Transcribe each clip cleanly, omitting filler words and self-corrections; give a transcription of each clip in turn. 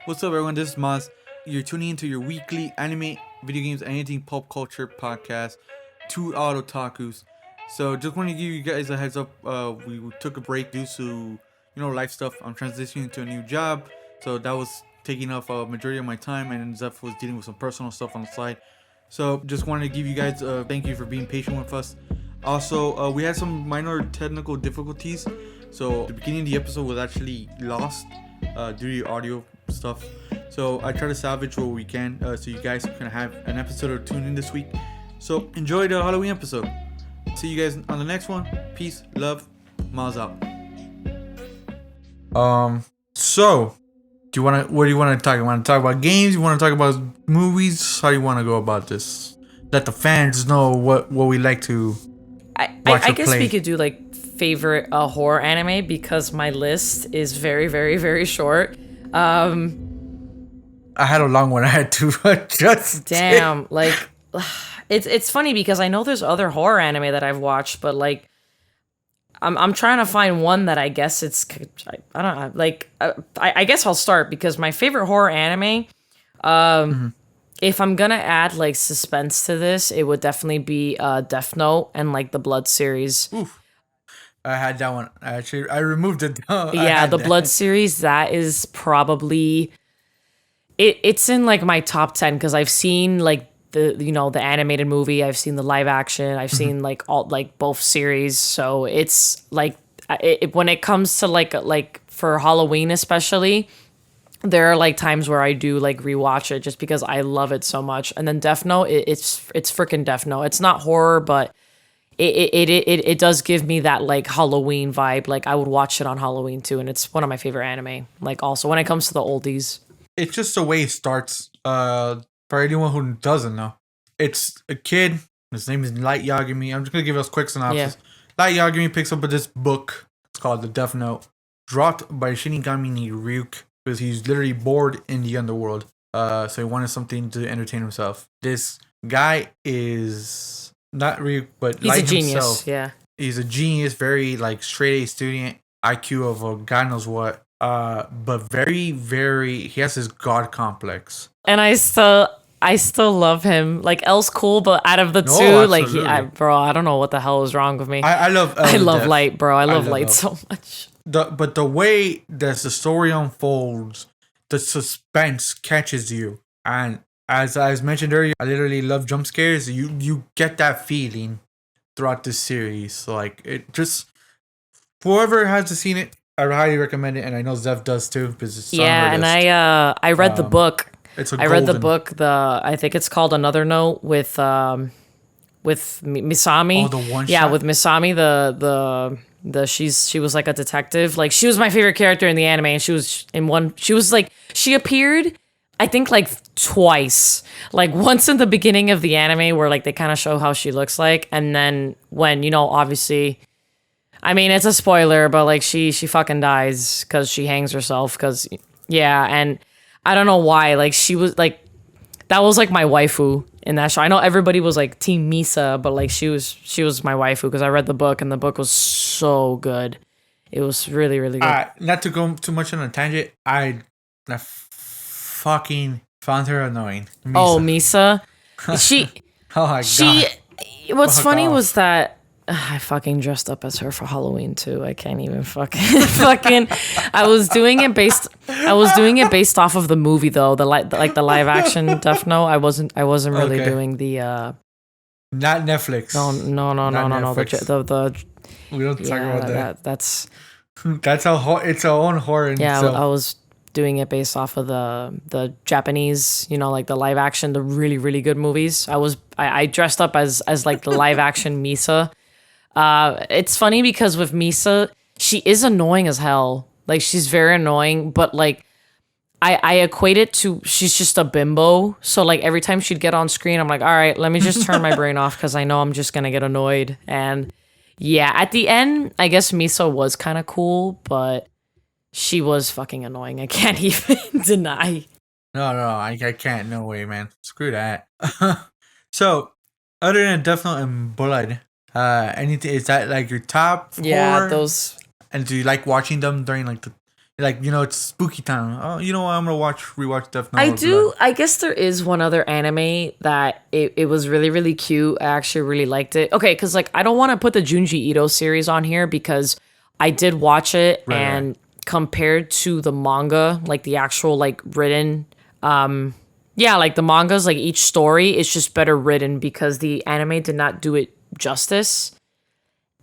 What's up, everyone? This is Maz. You're tuning into your weekly anime, video games, and anything pop culture podcast, Two Odd Otakus. So, just want to give you guys a heads up. We took a break due to life stuff. I'm transitioning to a new job, so that was taking up a majority of my time, and Zeph was dealing with some personal stuff on the side. So, just wanted to give you guys thank you for being patient with us. Also, we had some minor technical difficulties, so the beginning of the episode was actually lost due to audio stuff. So I try to salvage what we can, so you guys can have an episode or tune in this week. So enjoy the Halloween episode. See you guys on the next one. Peace, love, Miles out. So what do you want to talk? You want to talk about games? You want to talk about movies? How do you want to go about this? Let the fans know what we like to watch I or guess play. we could do like favorite horror anime because my list is very, very, very short. I had a long one. I had to adjust. Damn, like it's funny because I know there's other horror anime that I've watched, but like I'm trying to find one that I guess it's I don't know, like I guess I'll start because my favorite horror anime, if I'm gonna add like suspense to this, it would definitely be Death Note and like the Blood series. Oof. I had that one. I removed it. Yeah, the Blood series, that is probably it's in like my top 10 because I've seen like the animated movie, I've seen the live action, I've seen like all like both series. So it's like when it comes to like for Halloween especially, there are like times where I do like rewatch it just because I love it so much. And then Death Note, it's freaking Death Note. It's not horror, but it does give me that like Halloween vibe. Like I would watch it on Halloween too, and it's one of my favorite anime. Like also when it comes to the oldies. It's just the way it starts. For anyone who doesn't know, it's a kid. His name is Light Yagami. I'm just gonna give us a quick synopsis. Yeah. Light Yagami picks up with this book. It's called The Death Note, dropped by Shinigami named Ryuk because he's literally bored in the underworld. So he wanted something to entertain himself. This guy is not Ryuk, but he's Light a genius. himself. Yeah, he's a genius, very like straight A student, IQ of God knows what. But very, very, he has this god complex. And I still love him. Like El's cool, but out of the two, like bro, I don't know what the hell is wrong with me. I love El I love Light, bro. I love Light El. so much. But the way that the story unfolds, the suspense catches you, and as I mentioned earlier, I literally love jump scares. You get that feeling throughout this series. Like it just, whoever hasn't seen it, I highly recommend it, and I know Zeph does too because it's and I read the book. I read the book. I think it's called Another Note with Misami. Oh, the one yeah, shot? with Misami, she was like a detective. Like she was my favorite character in the anime, and she was she appeared I think like twice. Like once in the beginning of the anime where like they kind of show how she looks like, and then when obviously, I mean, it's a spoiler, but like she fucking dies because she hangs herself. Because and I don't know why. Like she was like, that was like my waifu in that show. I know everybody was like Team Misa, but like she was my waifu because I read the book and the book was so good. It was really, really good. Not to go too much on a tangent, I fucking found her annoying. Misa. Oh, Misa, she. Oh my god. What's funny was that. I fucking dressed up as her for Halloween too. I can't even fucking. I was doing it based off of the movie though. The live action Death Note. I wasn't really doing the. Not Netflix. No. The we don't talk about that. That's it's a own horror. In itself. I was doing it based off of the Japanese, like the live action, the really, really good movies. I dressed up as like the live action Misa. It's funny because with Misa, she is annoying as hell. Like she's very annoying, but like I equate it to she's just a bimbo. So like every time she'd get on screen, I'm like, all right, let me just turn my brain off because I know I'm just gonna get annoyed. And yeah, at the end, I guess Misa was kind of cool, but she was fucking annoying. I can't even deny. No, I can't. No way, man. Screw that. So, other than Death Note and Blood, anything is that like your top 4? Yeah, those. And do you like watching them during like Like, it's spooky time. Oh, you know what? I'm gonna rewatch Death Note. I do. I guess there is one other anime that it was really, really cute. I actually really liked it. Okay, because like I don't want to put the Junji Ito series on here because I did watch it and compared to the manga, like the actual like written, yeah, like the mangas, like each story is just better written because the anime did not do it justice.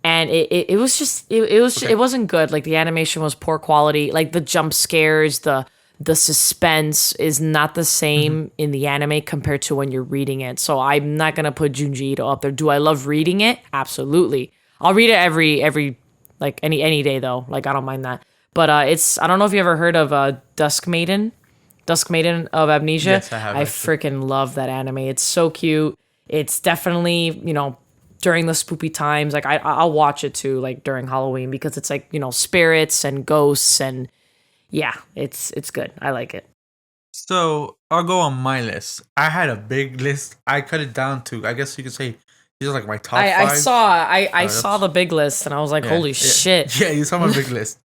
And it was just it wasn't good. Like the animation was poor quality. Like the jump scares, the suspense is not the same in the anime compared to when you're reading it. So I'm not gonna put Junji Ito up there. Do I love reading it? Absolutely. I'll read it every like any day though. Like I don't mind that. But it's I don't know if you ever heard of Dusk Maiden. Dusk Maiden of Amnesia. Yes, I have. I freaking love that anime. It's so cute. It's definitely, during the spoopy times, like I'll watch it too, like during Halloween because it's like, spirits and ghosts and yeah, it's good. I like it. So I'll go on my list. I had a big list. I cut it down to, I guess you could say, these are like my top five. I saw the big list and I was like, holy shit. Yeah, you saw my big list.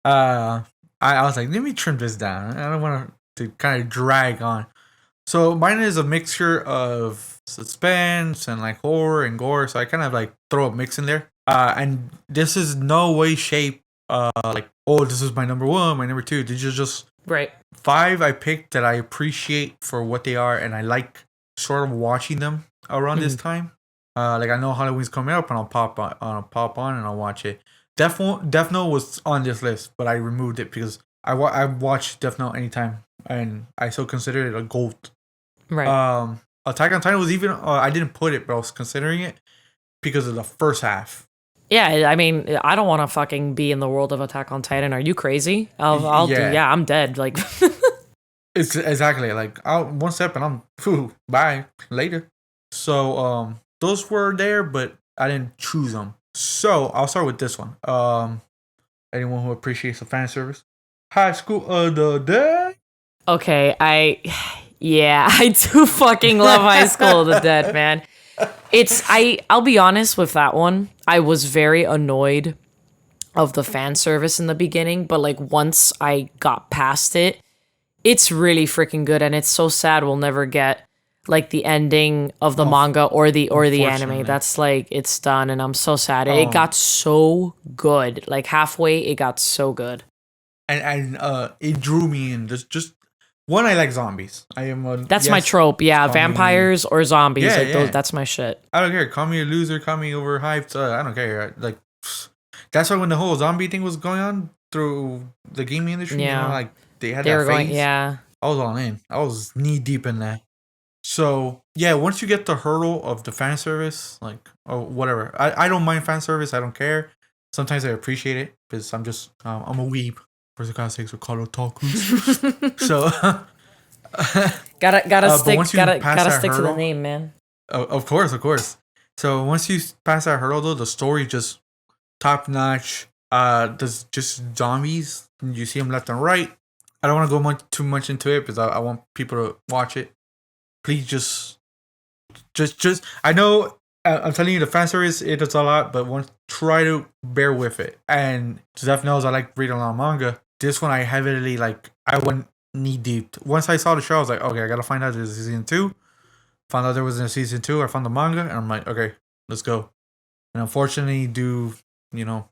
I was like, let me trim this down. I don't want to kind of drag on. So mine is a mixture of suspense and like horror and gore. So I kind of like throw a mix in there. And this is no way, shape, like, oh, this is my number one, my number two. These are just right. 5 I picked that I appreciate for what they are, and I like sort of watching them around this time. Like I know Halloween's coming up, and I'll pop on and I'll watch it. Death Note was on this list, but I removed it because I watch Death Note anytime, and I still consider it a gold. Right. Attack on Titan was even I didn't put it, but I was considering it because of the first half. Yeah, I mean, I don't want to fucking be in the world of Attack on Titan. Are you crazy? I'm dead. Like, it's exactly like one step and I'm bye later. So those were there, but I didn't choose them. So I'll start with this one. Anyone who appreciates the fan service, High School of the Dead. Okay, I do fucking love High School of the Dead, man. I'll be honest with that one. I was very annoyed of the fan service in the beginning, but like once I got past it, it's really freaking good, and it's so sad we'll never get like the ending of the manga or the anime. That's like it's done, and I'm so sad. It got so good. Like halfway, it got so good. And it drew me in. Just one, I like zombies. I am that's my trope. Yeah, vampires or zombies. Yeah, like those, that's my shit. I don't care. Call me a loser. Call me overhyped. I don't care. Like that's why when the whole zombie thing was going on through the gaming industry, like they had that phase. Yeah, I was all in. I was knee deep in that. So yeah, once you get the hurdle of the fan service, like or whatever, I don't mind fan service. I don't care. Sometimes I appreciate it because I'm a weeb. For the God's sakes, we're called otakus. So gotta stick to the name, man. Of course. So once you pass that hurdle, though, the story just top notch. There's just zombies. You see them left and right. I don't want to go too much into it because I want people to watch it. Please just. I know I'm telling you the fan service it does a lot, but try to bear with it. And Zeph knows I like reading a lot of manga. This one I heavily I went knee deep. Once I saw the show, I was like, okay, I gotta find out there's a season 2. Found out there was a season 2. I found the manga, and I'm like, okay, let's go. And unfortunately,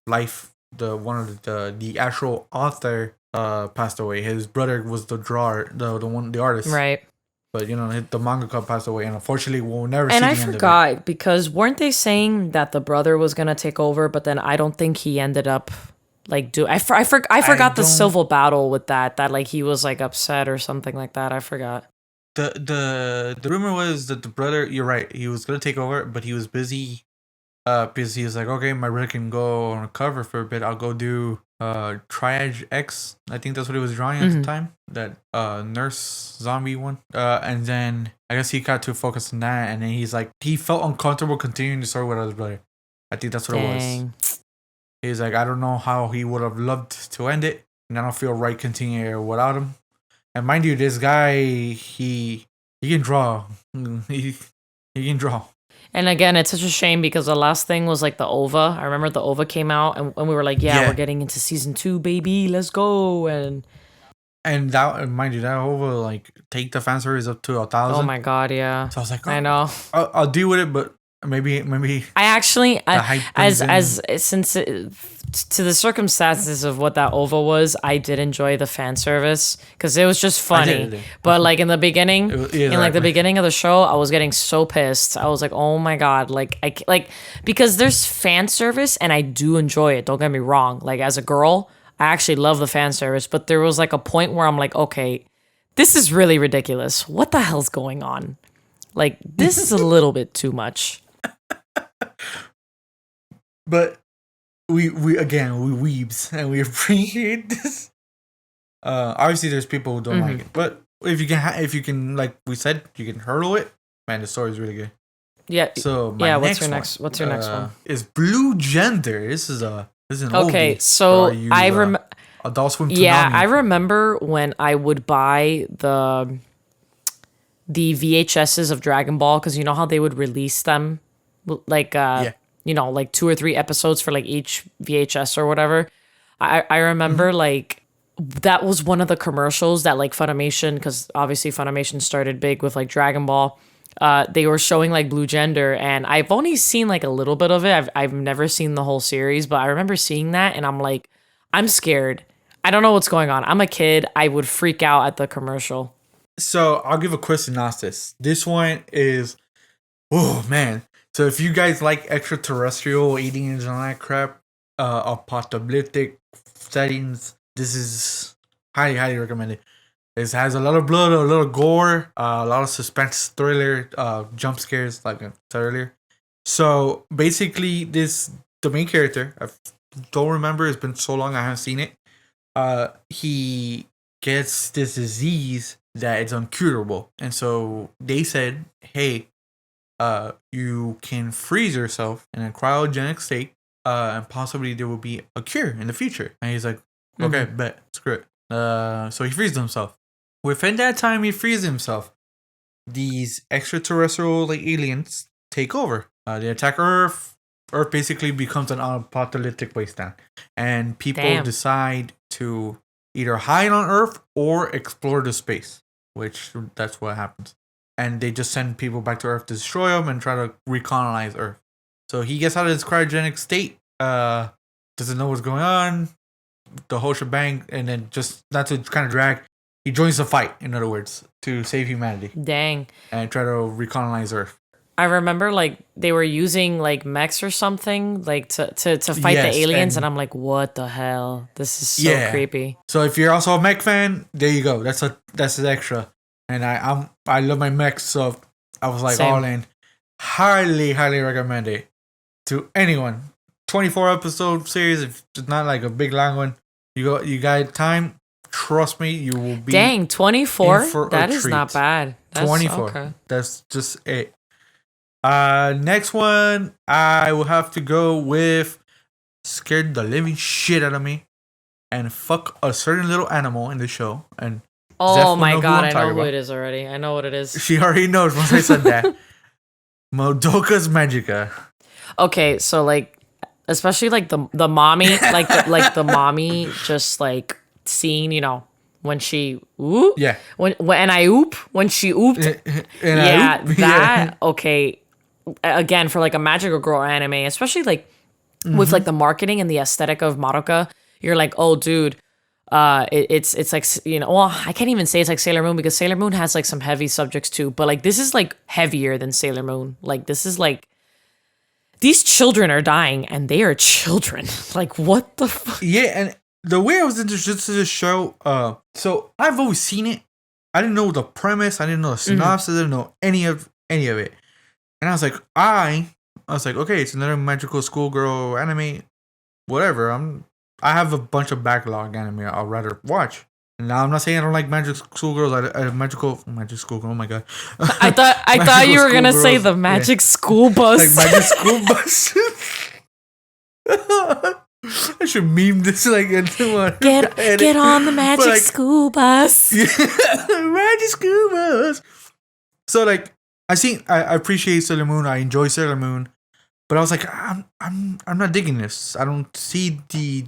life, the actual author passed away. His brother was the drawer, the artist, right? But the mangaka passed away, and unfortunately, we'll never see the end of it. And I forgot because weren't they saying that the brother was gonna take over? But then I don't think he ended up. I forgot the civil battle with that like he was like upset or something like that. I forgot. The rumor was that the brother, you're right, he was gonna take over, but he was busy because he was like, okay, my brother can go on a cover for a bit. I'll go do Triage X. I think that's what he was drawing at the time. That nurse zombie one. And then I guess he got too focused on that, and then he's like he felt uncomfortable continuing the story with his brother. I think that's what it was. He's like, I don't know how he would have loved to end it, and I don't feel right continuing without him. And mind you, this guy, he can draw. He can draw. And again, it's such a shame because the last thing was like the OVA. I remember the OVA came out and we were like, yeah, we're getting into season 2, baby. Let's go. And that, mind you, that over like take the fan service up to 1,000. Oh my god, yeah. So I was like, I know. I'll deal with it, but maybe. I actually, since to the circumstances of what that OVA was, I did enjoy the fan service because it was just funny. But like in the beginning, the beginning of the show, I was getting so pissed. I was like, oh my god, because there's fan service and I do enjoy it. Don't get me wrong. Like as a girl, I actually love the fan service, but there was like a point where I'm like, okay, this is really ridiculous. What the hell's going on? Like this is a little bit too much. But we weebs and we appreciate this. Obviously there's people who don't like it, but if you can, like we said, you can hurdle it. Man, the story is really good. Yeah. So what's your next one? Is Blue Gender. This is an okay. oldie So I remember. Adult Swim. Yeah, I remember when I would buy the VHSs of Dragon Ball because you know how they would release them, like like 2 or 3 episodes for like each VHS or whatever. I remember like that was one of the commercials that like Funimation, because obviously Funimation started big with like Dragon Ball. They were showing like Blue Gender, and I've only seen like a little bit of it. I've never seen the whole series, but I remember seeing that, and I'm like, I'm scared. I don't know what's going on. I'm a kid. I would freak out at the commercial. So I'll give a quick synopsis. This one is, oh man. So if you guys like extraterrestrial aliens and all that crap, apocalyptic settings, this is highly recommended. It has a lot of blood, a lot of gore, a lot of suspense, thriller, jump scares, like I said earlier. So basically, the main character, I don't remember. It's been so long I haven't seen it. He gets this disease that is incurable, and so they said, "Hey, you can freeze yourself in a cryogenic state, and possibly there will be a cure in the future." And he's like, "Okay, bet, screw it." So he freezes himself. Within that time, he frees himself. These extraterrestrial like aliens take over. They attack Earth. Earth basically becomes an apocalyptic wasteland, and people decide to either hide on Earth or explore the space, which that's what happens. And they just send people back to Earth to destroy them and try to recolonize Earth. So he gets out of his cryogenic state, doesn't know what's going on, the whole shebang, and then just not to kind of drag, he joins the fight, in other words, to save humanity. Dang. And try to recolonize Earth. I remember like they were using like mechs or something like to fight the aliens, and I'm like, what the hell? This is so creepy. So if you're also a mech fan, there you go. That's an extra. And I love my mechs, so I was like all in. Highly recommend it to anyone. 24 episode series. If it's not like a big long one, you got time. Trust me, you will be. Dang, 24. That is not bad. That's 24. Okay. That's just it. Next one, I will have to go with scared the living shit out of me and fuck a certain little animal in the show. And oh my god, I know who it is already. I know what it is. She already knows once I said that. Madoka's Magica. Okay, so like, especially like the mommy, like the mommy, just like seeing, you know, when she oop, when she ooped, okay. Again, for like a magical girl anime, especially like with like the marketing and the aesthetic of Madoka, you're like, oh dude, it's like, you know, well, I can't even say it's like Sailor Moon because Sailor Moon has like some heavy subjects too, but like this is like heavier than Sailor Moon. Like this is like, these children are dying and they are children. Like what the fuck? Yeah, and the way I was introduced to this show, so I've always seen it. I didn't know the premise. I didn't know the synopsis. I didn't know any of it. And I was like, I was like, okay, it's another magical schoolgirl anime, whatever. I have a bunch of backlog anime I'll rather watch. And now I'm not saying I don't like magic schoolgirls. Magic schoolgirl. Oh my god! I thought you were gonna say the magic school bus. Like magic school bus. I should meme this like into one. Get on the magic school bus. Yeah, magic school bus. So like, I appreciate Sailor Moon. I enjoy Sailor Moon, but I was like, I'm not digging this. I don't see the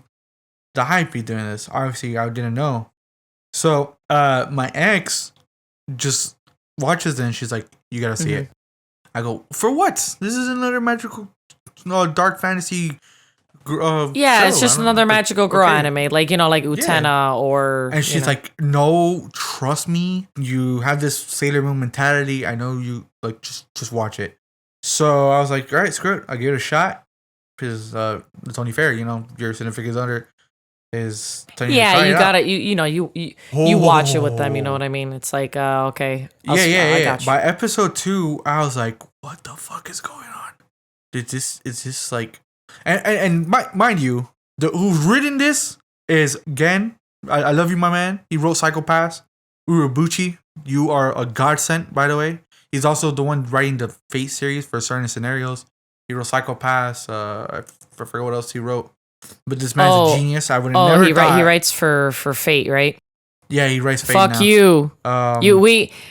hype be doing this. Obviously, I didn't know. So, my ex just watches it and she's like, "You gotta see it." I go, "For what? This is another magical, dark fantasy." Yeah, it's just another magical girl anime, like like Utena or. And she's like, "No, trust me. You have this Sailor Moon mentality. I know you like. Just watch it." So I was like, "All right, screw it. I'll give it a shot because it's only fair. Your significant other is telling you to try you it gotta out. you watch it with them. You know what I mean? It's like okay. Yeah. I got you. By episode 2, I was like, "What the fuck is going on? Is this like?" And mind you, who's written this is Gen. I love you, my man. He wrote Psychopaths. Urobuchi, you are a godsend, by the way. He's also the one writing the Fate series for certain scenarios. He wrote Psychopaths. I forget what else he wrote. But this man's a genius. I would have never thought. He writes for Fate, right? Yeah, he writes Fate. Fuck now. you.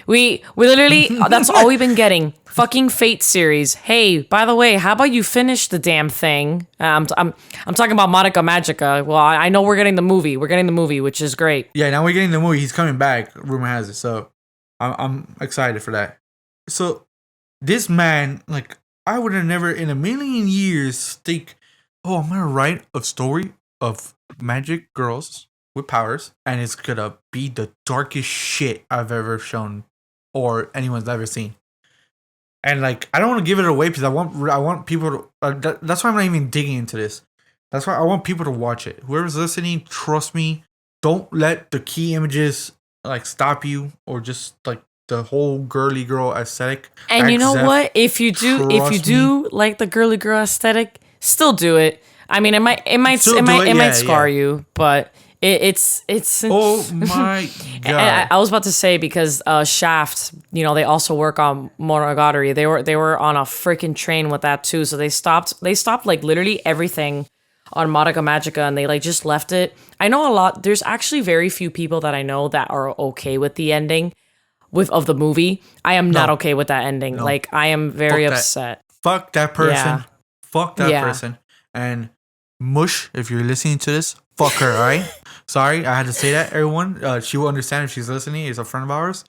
We literally that's all we've been getting. Fucking Fate series. Hey, by the way, how about you finish the damn thing? I'm talking about Madoka Magica. Well, I know we're getting the movie. We're getting the movie, which is great. Yeah, now we're getting the movie. He's coming back. Rumor has it. So I'm excited for that. So this man, like, I would have never in a million years think, oh, I'm gonna write a story of magic girls with powers, and it's gonna be the darkest shit I've ever shown or anyone's ever seen. And like, I don't want to give it away because I want people to. That's why I'm not even digging into this. That's why I want people to watch it. Whoever's listening, trust me. Don't let the key images like stop you or just like the whole girly girl aesthetic. And you know what? If you do like the girly girl aesthetic, still do it. I mean, it might scar you, but it's oh my god! And I was about to say because Shaft, they also work on Monogatari. They were on a freaking train with that too. So they stopped like literally everything on Madoka Magica, and they like just left it. I know a lot. There's actually very few people that I know that are okay with the ending of the movie. I am not okay with that ending. No. Like I am very upset. Fuck that person. Yeah. Fuck that person. And Mush, if you're listening to this, fuck her, alright? Sorry, I had to say that, everyone. She will understand if she's listening. It's a friend of ours.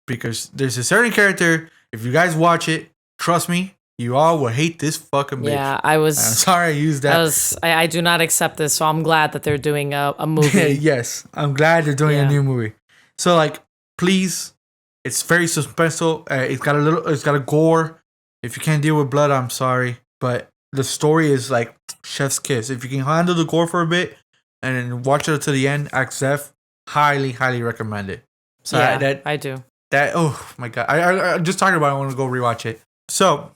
Because there's a certain character, if you guys watch it, trust me, you all will hate this fucking bitch. Yeah, I'm sorry I used that. I do not accept this, so I'm glad that they're doing a movie. Yes, I'm glad they're doing a new movie. So, like, please, it's very suspenseful. It's got a gore. If you can't deal with blood, I'm sorry. But the story is like chef's kiss. If you can handle the gore for a bit and then watch it to the end, Zeph, highly, highly recommend it. So yeah, I do. That oh my god, I just talking about it. I want to go rewatch it. So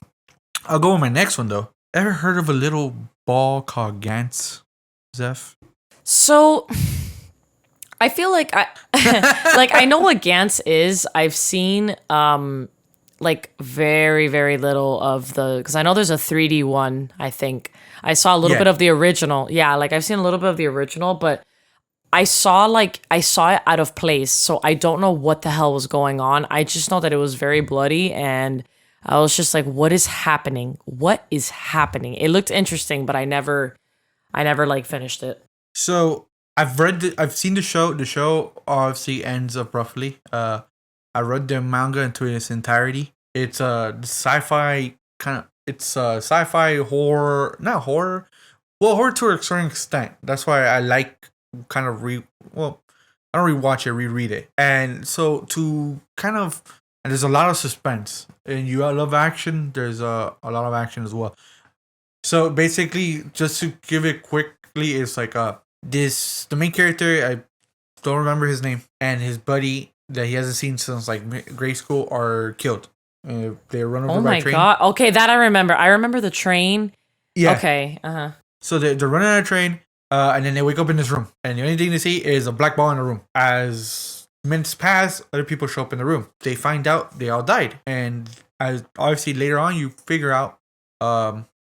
I'll go with my next one though. Ever heard of a little ball called Gantz, Zeph? So I feel like I know what Gantz is. I've seen like very, very little of because I know there's a 3D one, I think. I saw a little bit of the original. Yeah, like I've seen a little bit of the original, but I saw it out of place, so I don't know what the hell was going on. I just know that it was very bloody, and I was just like, what is happening? What is happening? It looked interesting, but I never like finished it. So I've seen the show. The show obviously ends abruptly. I read the manga into its entirety. It's a sci-fi kind of. It's a sci-fi horror, not horror. Well, horror to a certain extent. That's why I like kind of I don't rewatch it, reread it. And so to kind of, and there's a lot of suspense. And you love action. There's a lot of action as well. So basically, just to give it quickly, it's like the main character. I don't remember his name, and his buddy that he hasn't seen since like grade school are killed. They run over by a train. Oh my god! Okay, that I remember. I remember the train. Yeah. Okay. So they're running on a train, and then they wake up in this room, and the only thing they see is a black ball in the room. As minutes pass, other people show up in the room. They find out they all died, and as obviously later on you figure out.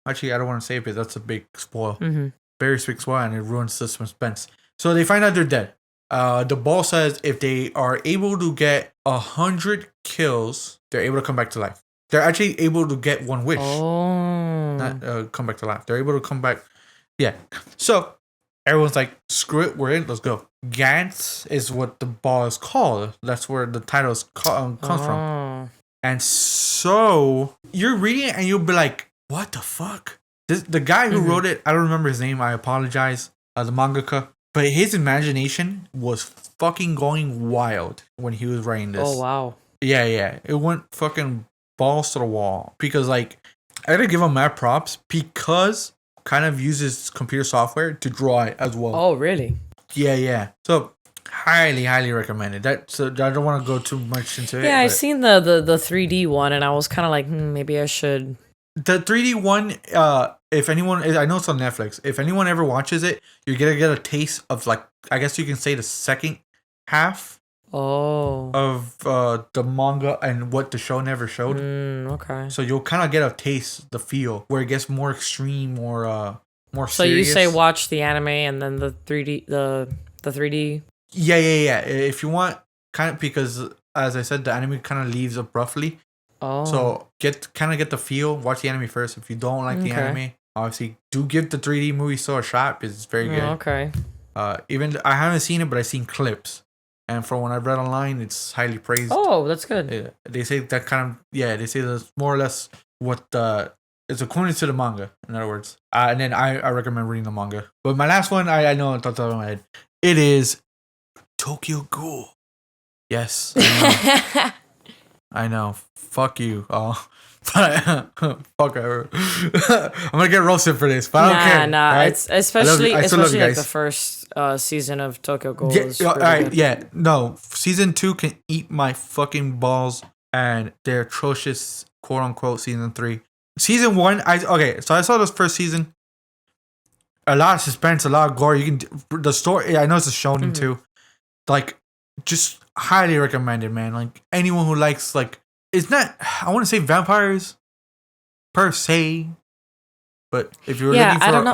Actually, I don't want to say it because that's a big spoil. Mm-hmm. Very big spoil, and it ruins the suspense. So they find out they're dead. The ball says if they are able to get 100 kills, they're able to come back to life. they're actually able to get one wish. Oh. Not come back to life. They're able to come back. Yeah. So everyone's like, screw it, we're in, let's go. Gantz is what the ball is called. That's where the title comes from. And so you're reading it and you'll be like, what the fuck? The guy who wrote it, I don't remember his name. I apologize. The mangaka. But his imagination was fucking going wild when he was writing this. Oh, wow. Yeah. It went fucking balls to the wall. Because, like, I gotta give him mad props because kind of uses computer software to draw it as well. Oh, really? Yeah. So, highly recommended. So I don't want to go too much into it. Yeah, I've seen the 3D one, and I was kind of like, maybe I should. The 3D one, if anyone, I know it's on Netflix. If anyone ever watches it, you're gonna get a taste of, like, I guess you can say the second half of the manga and what the show never showed. Okay. So you'll kind of get a taste, the feel, where it gets more extreme, more so serious. You say watch the anime and then the 3D, the 3D. Yeah. If you want, kind of, because as I said, the anime kind of leaves abruptly. Oh. So get the feel. Watch the anime first. If you don't like the anime, obviously do give the 3D movie still a shot because it's very good. Okay. Even I haven't seen it, but I've seen clips, and from what I've read online, it's highly praised. Oh, that's good. They say that kind of they say that's more or less what it's according to the manga. In other words, and then I recommend reading the manga. But my last one, I know on top of my head, it is Tokyo Ghoul. Yes. I know. Fuck you. Oh, but fuck her. I'm gonna get roasted for this, but I don't care. Nah. Right? It's especially like guys. the first season of Tokyo Ghoul. No, season 2 can eat my fucking balls, and they're atrocious, quote unquote. Season 3, season 1. So I saw this first season. A lot of suspense, a lot of gore. The story. I know it's a shonen too. Like, just highly recommended, man. Like, anyone who likes, like, it's not, I want to say vampires per se, but if you're looking for I don't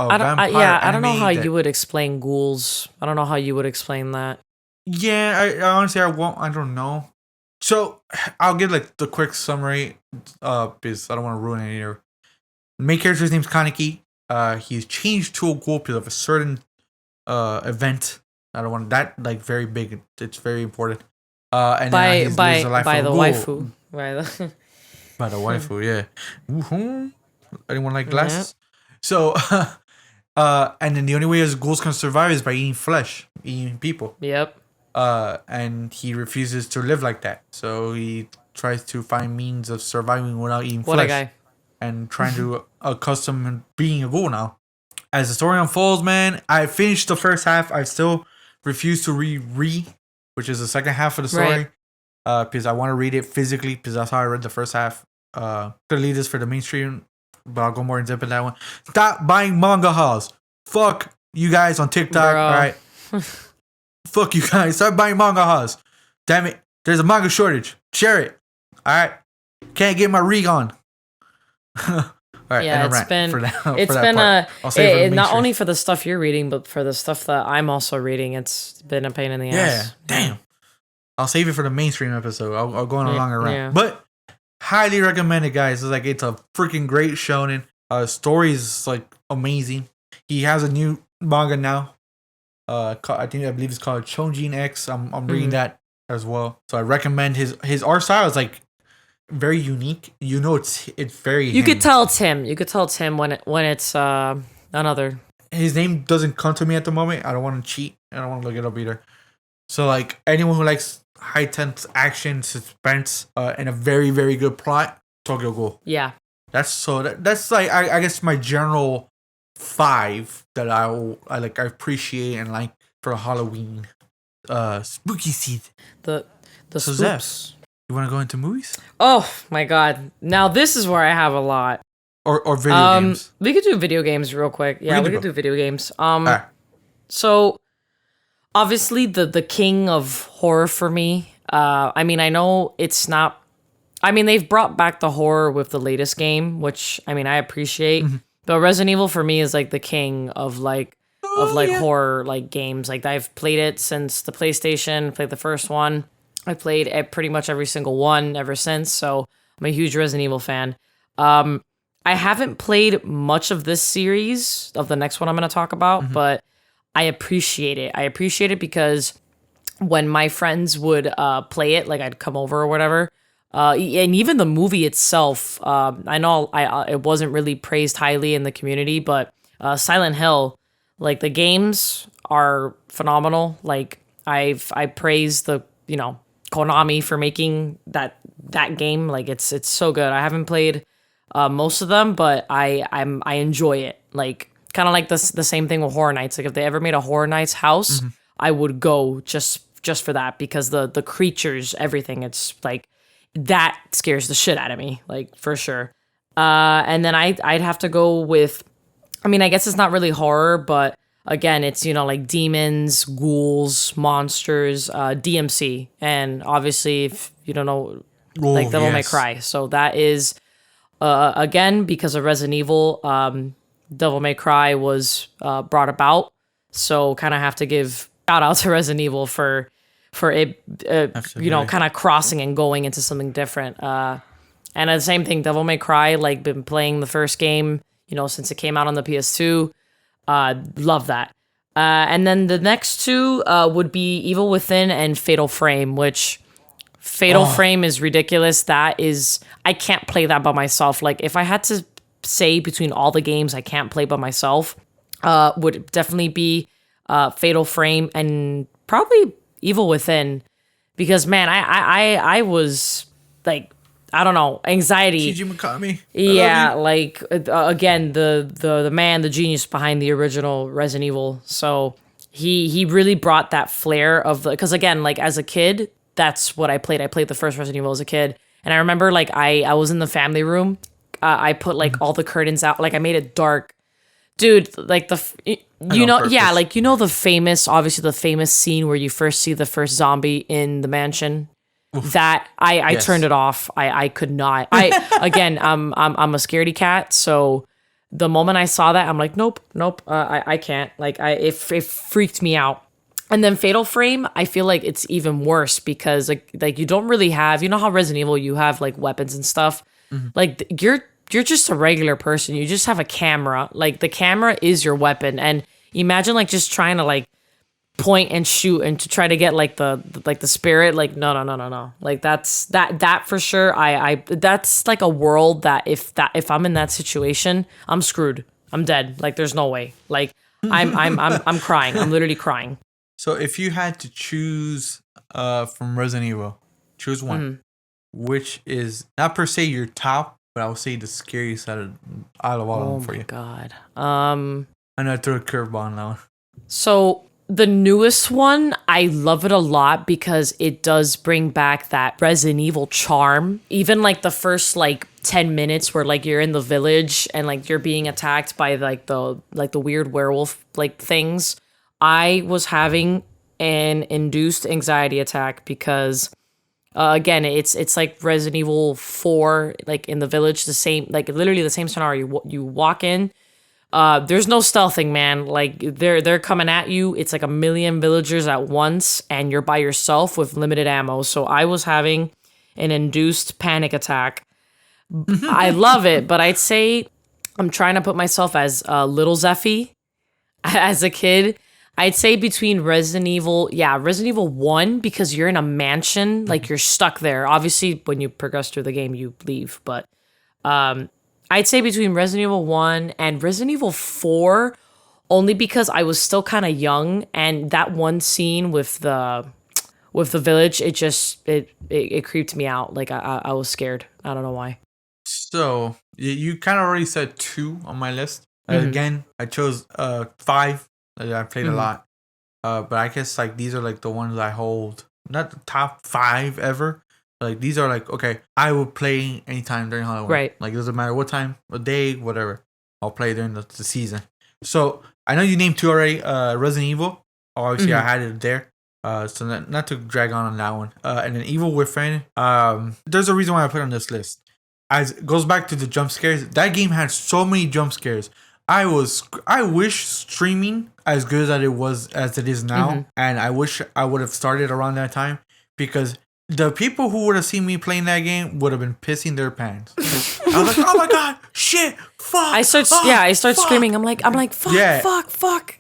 know how you would explain ghouls. I don't know how you would explain that. Yeah, I honestly, I don't know. So I'll give, like, the quick summary, because I don't want to ruin it either. The main character's name's Kaneki. He's changed to a ghoul because of a certain event. I don't want that, like, very big. It's very important. And by the waifu. By the waifu, yeah. Woohoo. Anyone like glasses? Yeah. So, and then the only way ghouls can survive is by eating flesh, eating people. Yep. And he refuses to live like that. So he tries to find means of surviving without eating flesh. What a guy. And trying to accustom being a ghoul now. As the story unfolds, man, I finished the first half. I still refuse to read, which is the second half of the story. Right. Because I want to read it physically, because that's how I read the first half. Gonna leave this for the mainstream, but I'll go more in depth in that one. Stop buying manga hauls. Fuck you guys on TikTok. All right. Fuck you guys. Start buying manga hauls. Damn it. There's a manga shortage. Share it. All right. Can't get my rig on. All right, yeah, it's been not only for the stuff you're reading, but for the stuff that I'm also reading. It's been a pain in the ass. Yeah, damn. I'll save it for the mainstream episode. I'll go on a longer run. Yeah. But highly recommended, guys. It's a freaking great shonen. Story is, like, amazing. He has a new manga now. I believe it's called Chonjin X. I'm reading that as well. So I recommend his art style is, like, very unique. You know, it's very. You could tell it's him. You could tell it's him when it's another. His name doesn't come to me at the moment. I don't want to cheat. I don't want to look it up either. So, like, anyone who likes high tense action, suspense, and a very, very good plot, Tokyo Ghoul. Yeah. That's like, I guess my general 5 that I appreciate and like for Halloween. Spooky season. The spooks. You want to go into movies? Oh my god! Now this is where I have a lot. Or video games. We could do video games real quick. Yeah, we could do video games. Right. So obviously the king of horror for me. I mean, I know it's not. I mean, they've brought back the horror with the latest game, which I mean I appreciate. Mm-hmm. But Resident Evil for me is like the king of horror like games. Like, I've played it since the PlayStation. Played the first one. I played at pretty much every single one ever since. So I'm a huge Resident Evil fan. I haven't played much of this series of the next one I'm going to talk about, but I appreciate it. I appreciate it because when my friends would play it, like I'd come over or whatever, and even the movie itself, I know it wasn't really praised highly in the community, but Silent Hill, like the games are phenomenal. Like I praise the Konami for making that game. Like it's so good. I haven't played most of them, but I enjoy it. Like kind of like the same thing with Horror Nights. Like if they ever made a Horror Nights house, I would go just for that because the creatures, everything. It's like that scares the shit out of me, like for sure. And then I'd have to go with. I mean, I guess it's not really horror, but again, it's like demons, ghouls, monsters, DMC, and obviously if you don't know, like Devil May Cry. So that is. Again, because of Resident Evil, Devil May Cry was brought about. So kind of have to give shout out to Resident Evil for it, kind of crossing and going into something different. And the same thing, Devil May Cry, like been playing the first game, since it came out on the PS2. Love that. And then the next two would be Evil Within and Fatal Frame, which... Fatal Frame is ridiculous. That is, I can't play that by myself. Like if I had to say between all the games I can't play by myself, would definitely be Fatal Frame and probably Evil Within, because man, I was like, I don't know, anxiety. Shinji Mikami. Yeah, like again, the man, the genius behind the original Resident Evil. So he really brought that flair of because again, like as a kid. That's what I played. I played the first Resident Evil as a kid. And I remember like I was in the family room. I put like all the curtains out. Like I made it dark. Dude, like the famous, the famous scene where you first see the first zombie in the mansion. Oof. That I turned it off. I could not. I'm a scaredy cat. So the moment I saw that, I'm like, nope. I can't. Like it freaked me out. And then Fatal Frame, I feel like it's even worse because like you don't really have, how Resident Evil you have like weapons and stuff. Like you're just a regular person. You just have a camera. Like the camera is your weapon. And imagine like just trying to like point and shoot and to try to get like the spirit. Like no. Like that's that for sure. I that's like a world that if I'm in that situation, I'm screwed. I'm dead. Like there's no way. Like I'm crying. I'm literally crying. So if you had to choose from Resident Evil, choose one, which is not per se your top, but I would say the scariest out of all of them for you. Oh my god. I know I threw a curveball on that one. So the newest one, I love it a lot because it does bring back that Resident Evil charm. Even like the first like 10 minutes where like you're in the village and like you're being attacked by like the weird werewolf like things. I was having an induced anxiety attack because, again, it's like Resident Evil 4, like in the village, the same, like literally the same scenario. You walk in, there's no stealthing, man. Like they're coming at you. It's like a million villagers at once, and you're by yourself with limited ammo. So I was having an induced panic attack. I love it, but I'd say I'm trying to put myself as little Zephie as a kid. I'd say between Resident Evil 1, because you're in a mansion, like you're stuck there. Obviously, when you progress through the game, you leave. But I'd say between Resident Evil 1 and Resident Evil 4, only because I was still kind of young, and that one scene with the village, it creeped me out. Like I was scared. I don't know why. So you kind of already said 2 on my list. Again, I chose 5. I played a lot, but I guess like these are like the ones I hold, not the top 5 ever. Like these are like, okay, I will play anytime during Halloween. Right. Like it doesn't matter what time, what day, whatever. I'll play during the season. So I know you named 2 already. Resident Evil. Obviously, I had it there. So not to drag on that one. And then Evil Within. There's a reason why I put it on this list. As it goes back to the jump scares. That game had so many jump scares. I wish streaming as good as it is now, and I wish I would have started around that time because the people who would have seen me playing that game would have been pissing their pants. I was like, oh my god, shit, fuck. I start screaming. I'm like, fuck.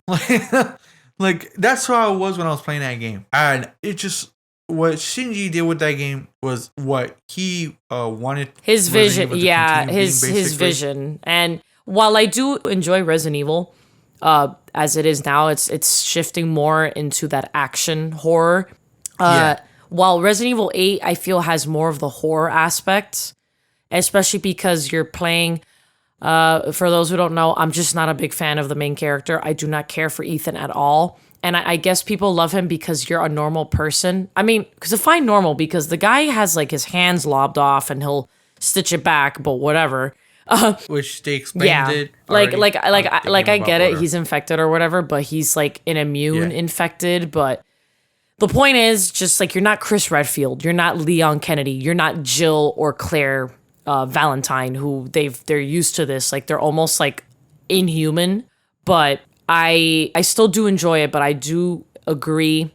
Like that's how I was when I was playing that game, and it just what Shinji did with that game was what he wanted. His vision, his vision. And while I do enjoy Resident Evil, as it is now, it's shifting more into that action horror. While Resident Evil 8, I feel has more of the horror aspect, especially because you're playing. For those who don't know, I'm just not a big fan of the main character. I do not care for Ethan at all. And I guess people love him because you're a normal person. I mean, because define normal, because the guy has like his hands lobbed off and he'll stitch it back, but whatever. Which they explained it. I get it. He's infected or whatever, but he's like an immune infected. But the point is just like, you're not Chris Redfield. You're not Leon Kennedy. You're not Jill or Claire Valentine, who they're used to this. Like, they're almost like inhuman. But I still do enjoy it, but I do agree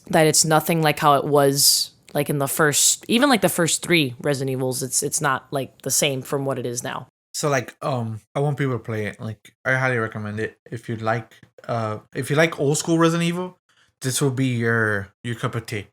that it's nothing like how it was like in the first 3 Resident Evils. It's not like the same from what it is now. So like I want people to play it. Like, I highly recommend it. If you like old school Resident Evil, this will be your cup of tea.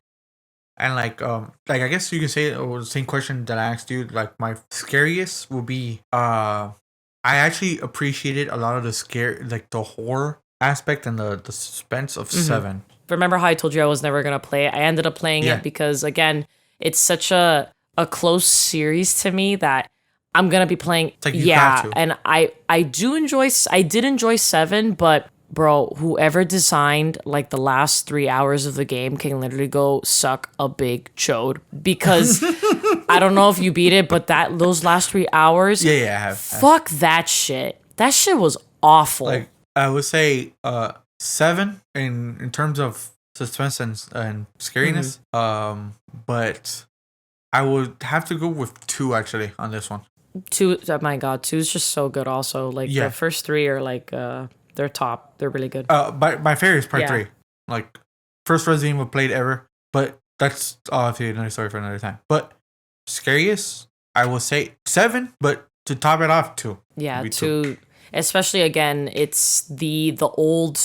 And like I guess you can say the same question that I asked you. Like, my scariest will be I actually appreciated a lot of the horror aspect and the suspense of 7. Remember how I told you I was never gonna play it? I ended up playing it because, again, it's such a close series to me that I'm gonna be playing. It's like you got to. And I did enjoy 7, but bro, whoever designed like the last 3 hours of the game can literally go suck a big chode, because I don't know if you beat it, but those last 3 hours, I have. Fuck that shit. That shit was awful. Like, I would say 7 in terms of suspense and scariness. But I would have to go with 2 actually on this one. 2, oh my god, 2 is just so good. Also, like the first 3 are like they're top. They're really good. My favorite is part 3. Like, first Resident Evil played ever, but that's obviously another story for another time. But scariest, I will say 7, but to top it off, 2. Yeah, 2. Especially, again, it's the old.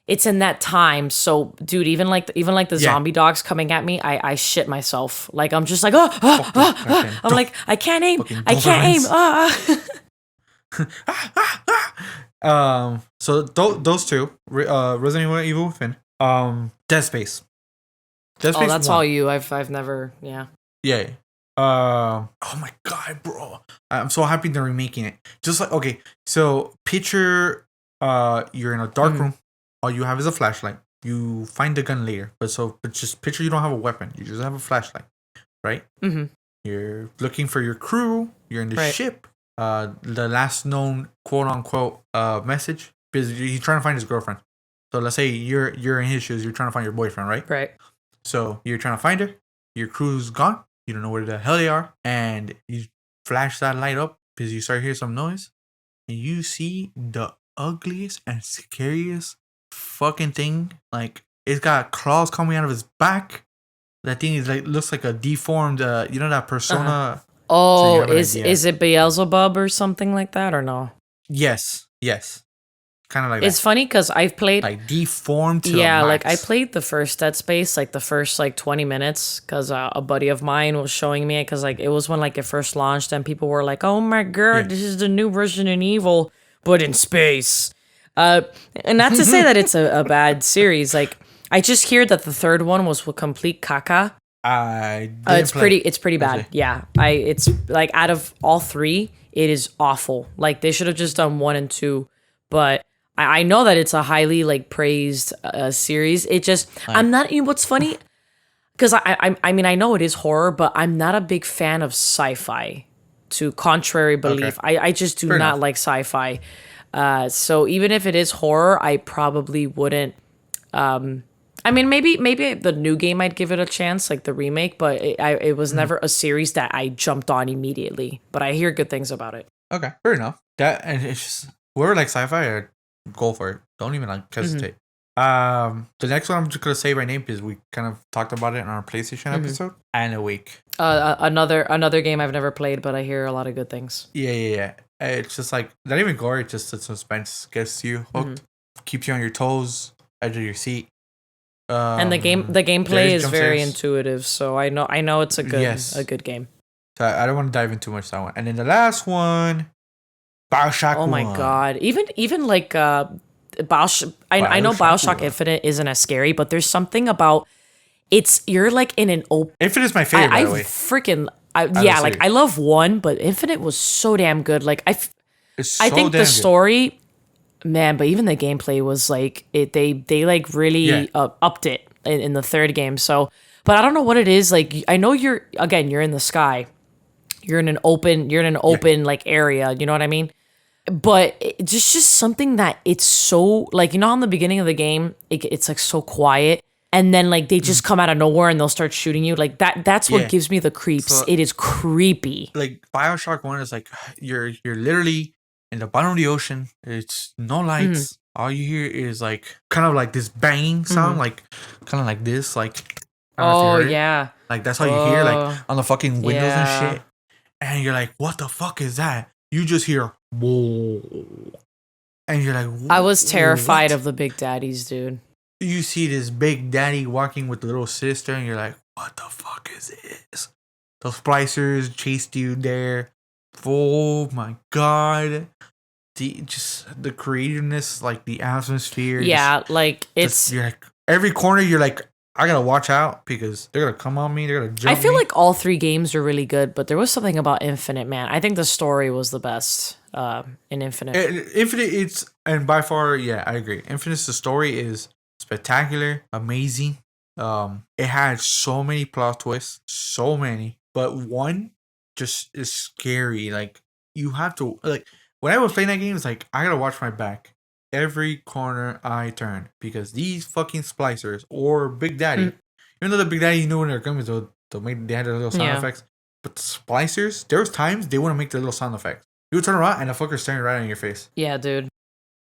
It's in that time. So, dude, even like the zombie dogs coming at me, I shit myself. Like, I'm just like, I'm like, I can't aim. I can't aim. So those 2, Resident Evil Within, Dead Space. That's 1. All you. I've never, Yeah. Oh my god, bro! I'm so happy they're remaking it. Just like, okay, so picture, you're in a dark room. All you have is a flashlight. You find the gun later, but just picture you don't have a weapon. You just have a flashlight, right? You're looking for your crew. You're in the ship. The last known quote unquote message, because he's trying to find his girlfriend. So let's say you're in his shoes. You're trying to find your boyfriend, right? Right. So you're trying to find her. Your crew's gone. You don't know where the hell they are, and you flash that light up because you start hearing some noise, and you see the ugliest and scariest fucking thing. Like, it's got claws coming out of his back. That thing is like, looks like a deformed, that persona. Oh, so is it Beelzebub or something like that, or no? Yes. Kind of like it's that. Funny because I've played like deformed to the max. Like I played the first Dead Space, like the first like 20 minutes, because a buddy of mine was showing me it, because like it was when like it first launched and people were like, oh my god, this is the new Resident Evil but in space. And not to say that it's a bad series. Like, I just hear that the third one was complete caca. It's pretty bad. Yeah, it's like, out of all 3, it is awful. Like, they should have just done 1 and 2, but I know that it's a highly like praised series. It just, I'm not. What's funny, because I mean, I know it is horror, but I'm not a big fan of sci-fi. To contrary belief, I just do not like sci-fi. So even if it is horror, I probably wouldn't. I mean, maybe the new game I'd give it a chance, like the remake, but it was never a series that I jumped on immediately. But I hear good things about it. Okay, fair enough. That, and it's just, whoever like sci-fi, go for it. Don't even like hesitate. The next one I'm just gonna say by name because we kind of talked about it in our PlayStation episode. Alan Wake. Another game I've never played, but I hear a lot of good things. Yeah. It's just like not even gory. It's just the suspense gets you hooked, keeps you on your toes, edge of your seat. And the gameplay is very intuitive, so I know it's a good game. So I don't want to dive into too much that one. And then the last one, BioShock. Oh my god! Even like BioShock. I know BioShock Infinite isn't as scary, but there's something about you're like in an open. Infinite's my favorite. By the way, freaking I love 1, but Infinite was so damn good. Like I think the story, man, but even the gameplay was like they like really upped it in the third game. So, but I don't know what it is. Like I know you're in the sky. You're in an open like area, you know what I mean? But just something that it's so like, you know, in the beginning of the game, it's like so quiet, and then like they just come out of nowhere and they'll start shooting you. Like that's what gives me the creeps. So, it is creepy. Like BioShock 1 is like you're literally in the bottom of the ocean. It's no lights. All you hear is like kind of like this banging sound, like kind of like this, like yeah, like that's how you hear like on the fucking windows and shit. And you're like, what the fuck is that? You just hear, whoa. And you're like, I was terrified of the Big Daddies, dude. You see this Big Daddy walking with the little sister, and you're like, what the fuck is this? The splicers chased you there. Oh my god. The creativeness, like the atmosphere. Yeah, like it's. You're like, every corner, you're like, I gotta watch out because they're gonna come on me. They're gonna jump. I feel like all 3 games are really good, but there was something about Infinite, man. I think the story was the best in Infinite. Infinite, and by far, yeah, I agree. Infinite's the story is spectacular, amazing. It had so many plot twists, so many, but one just is scary. Like you have to like when I was playing that game, it's like I gotta watch my back. Every corner I turn because these fucking splicers or Big Daddy, even though the Big Daddy, you know when they're coming, they had their little sound effects. But the splicers, there was times they wouldn't make their little sound effects. You would turn around and the fucker's staring right in your face. Yeah, dude.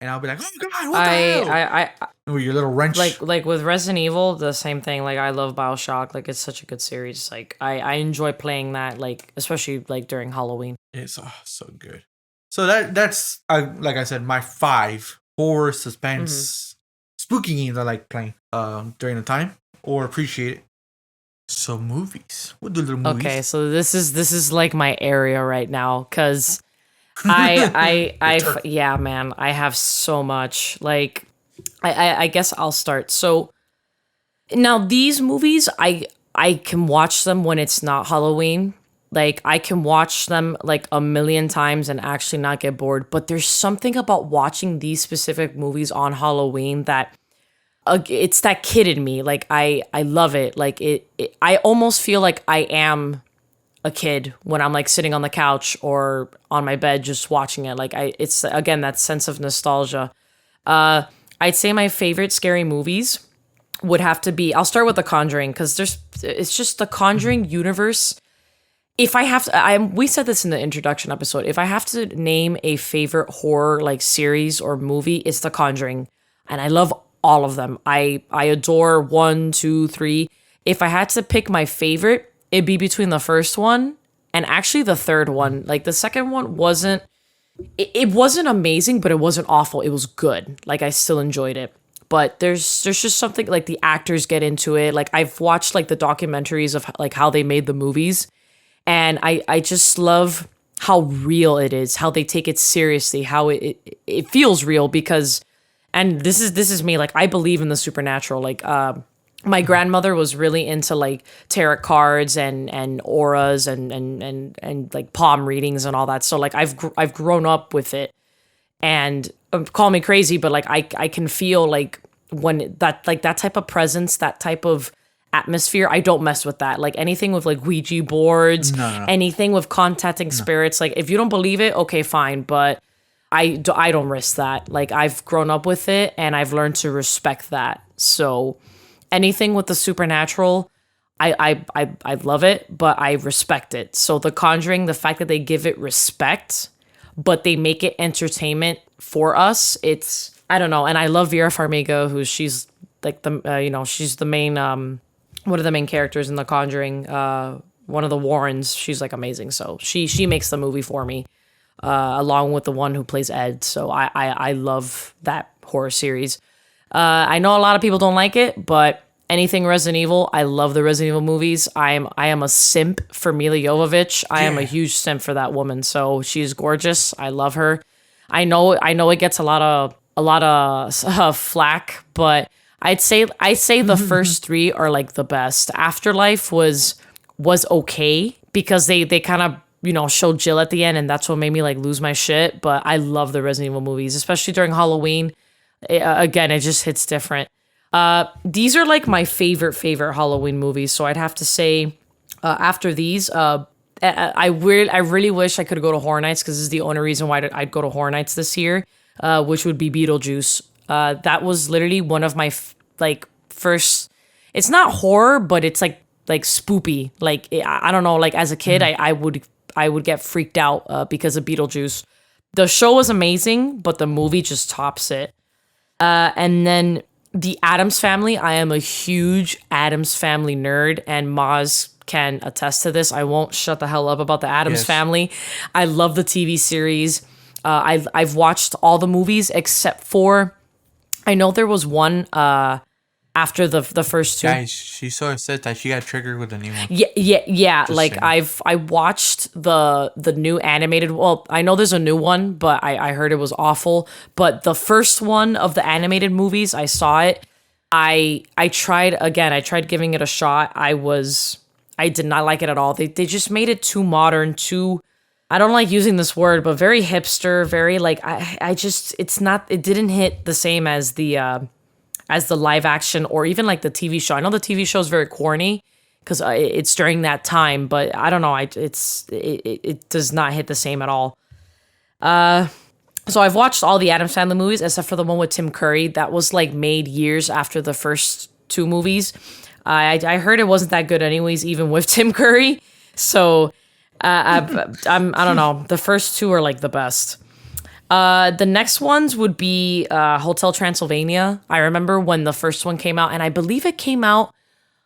And I'll be like, oh god, what the hell? With your little wrench. Like with Resident Evil, the same thing. Like I love BioShock. Like it's such a good series. Like I enjoy playing that. Like especially like during Halloween. It's so good. So that's like I said, my 5 horror, suspense, spooky games I like playing during the time or appreciate it. So movies. What do little movies? Okay, so this is like my area right now because I yeah, man, I have so much. Like I guess I'll start. So now these movies I can watch them when it's not Halloween. Like, I can watch them, like, a million times and actually not get bored. But there's something about watching these specific movies on Halloween that it's that kid in me. Like, I love it. Like, I almost feel like I am a kid when I'm, like, sitting on the couch or on my bed just watching it. Like, it's, again, that sense of nostalgia. I'd say my favorite scary movies would have to be... I'll start with The Conjuring, because it's just the Conjuring universe... If I have to, we said this in the introduction episode. If I have to name a favorite horror like series or movie, it's The Conjuring, and I love all of them. I adore 1, 2, 3. If I had to pick my favorite, it'd be between the first one and actually the third one. Like the second one wasn't amazing, but it wasn't awful. It was good. Like I still enjoyed it. But there's just something like the actors get into it. Like I've watched like the documentaries of like how they made the movies. And I just love how real it is, how they take it seriously, how it feels real because, and this is me, like I believe in the supernatural. Like my grandmother was really into like tarot cards and auras and like palm readings and all that. So like I've grown up with it, and call me crazy, but like I can feel like when that type of presence, that type of atmosphere, I don't mess with that. Like anything with like Ouija boards, anything with contacting spirits, like if you don't believe it, okay, fine, but I don't risk that. Like I've grown up with it and I've learned to respect that. So anything with the supernatural, I love it, but I respect it. So The Conjuring, the fact that they give it respect, but they make it entertainment for us, it's I don't know. And I love Vera Farmiga, she's like she's the main, one of the main characters in The Conjuring, one of the Warrens. She's like amazing. So she makes the movie for me, along with the one who plays Ed. So I love that horror series. I know a lot of people don't like it, but anything Resident Evil, I love the Resident Evil movies. I am a simp for Mila Jovovich. I am a huge simp for that woman. So she's gorgeous. I love her. I know it gets a lot of flack, but I say the first three are like the best. Afterlife was okay because they kind of showed Jill at the end, and that's what made me like lose my shit. But I love the Resident Evil movies, especially during Halloween. Again, it just hits different. These are like my favorite Halloween movies. So I'd have to say, after these, I really wish I could go to Horror Nights, because this is the only reason why I'd go to Horror Nights this year, which would be Beetlejuice. That was literally one of my first. It's not horror, but it's like spoopy. Like I don't know. Like as a kid, I would get freaked out because of Beetlejuice. The show was amazing, but the movie just tops it. And then the Addams Family. I am a huge Addams Family nerd, and Maz can attest to this. I won't shut the hell up about the Addams Family. I love the TV series. I've watched all the movies except for, I know there was one after the first two. Guys, she so upset that she got triggered with the new one. Yeah. Just like saying. I watched the new animated. Well, I know there's a new one, but I heard it was awful. But the first one of the animated movies, I saw it. I tried giving it a shot. I did not like it at all. They just made it too modern, too. I don't like using this word, but very hipster, very like it didn't hit the same as the live action or even like the TV show. I know the TV show is very corny because it's during that time, but I don't know. It does not hit the same at all. So I've watched all the Addams Family movies except for the one with Tim Curry that was like made years after the first two movies. I heard it wasn't that good anyways, even with Tim Curry. So I don't know. The first two are like the best. The next ones would be Hotel Transylvania. I remember when the first one came out, and I believe it came out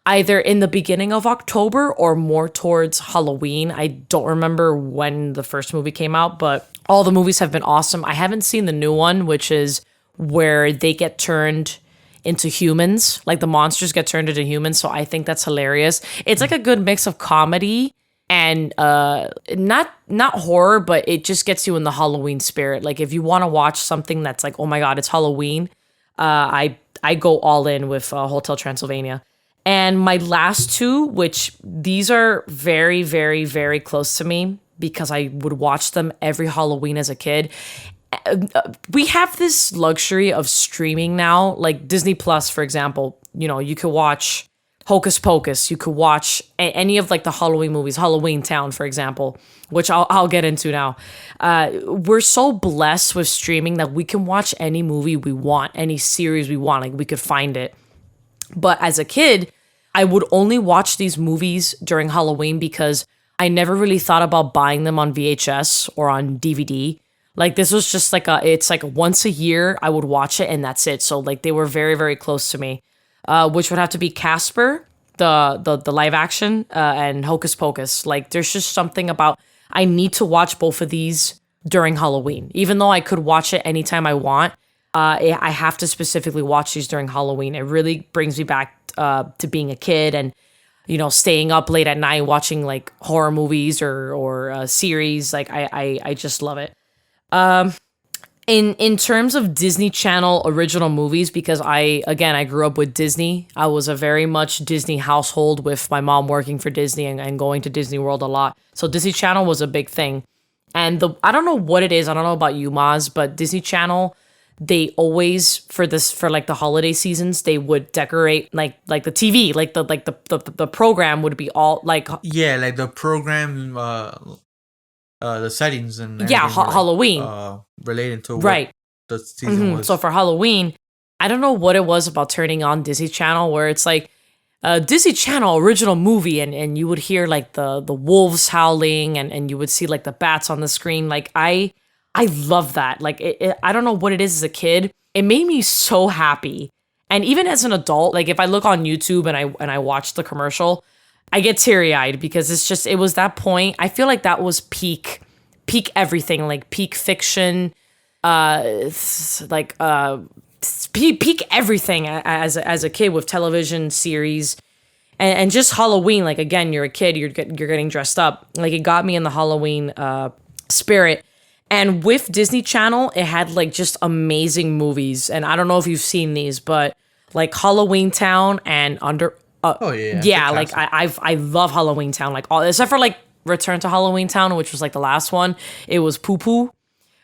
either in the beginning of October or more towards Halloween. I don't remember when the first movie came out, but all the movies have been awesome. I haven't seen the new one, which is where they get turned into humans, like the monsters get turned into humans. So I think that's hilarious. It's like a good mix of comedy and not horror, but it just gets you in the Halloween spirit. Like if you want to watch something that's like, oh my god, it's Halloween, I go all in with Hotel Transylvania. And my last two, which these are very, very, very close to me because I would watch them every Halloween as a kid. We have this luxury of streaming now, like Disney Plus, for example. You could watch Hocus Pocus. You could watch any of like the Halloween movies, Halloween Town, for example, which I'll get into now. We're so blessed with streaming that we can watch any movie we want, any series we want. Like we could find it. But as a kid, I would only watch these movies during Halloween because I never really thought about buying them on VHS or on DVD. Like this was just like it's like once a year I would watch it and that's it. So like they were very, very close to me. Which would have to be Casper, the live action, and Hocus Pocus. Like there's just something about, I need to watch both of these during Halloween. Even though I could watch it anytime I want, I have to specifically watch these during Halloween. It really brings me back to being a kid and, staying up late at night watching like horror movies or series. Like I just love it. In terms of Disney Channel original movies, because I grew up with Disney. I was a very much Disney household with my mom working for Disney and going to Disney World a lot. So Disney Channel was a big thing. And I don't know what it is. I don't know about you, Maz, but Disney Channel, they always for like the holiday seasons, they would decorate like the TV, like the program would be all like like the program the settings and Halloween related to right what the season was. So for Halloween, I don't know what it was about turning on Disney Channel where it's like Disney Channel original movie and you would hear like the wolves howling and you would see like the bats on the screen. Like I love that. Like I don't know what it is as a kid, it made me so happy. And even as an adult, like if I look on YouTube and I watch the commercial, I get teary-eyed because it was that point. I feel like that was peak everything, like peak fiction, peak everything as a kid with television series and just Halloween. Like again, you're a kid, you're getting dressed up. Like it got me in the Halloween spirit. And with Disney Channel, it had like just amazing movies. And I don't know if you've seen these, but like Halloween Town and yeah, like I love Halloween Town, like all except for like Return to Halloween Town, which was like the last one. It was poo poo,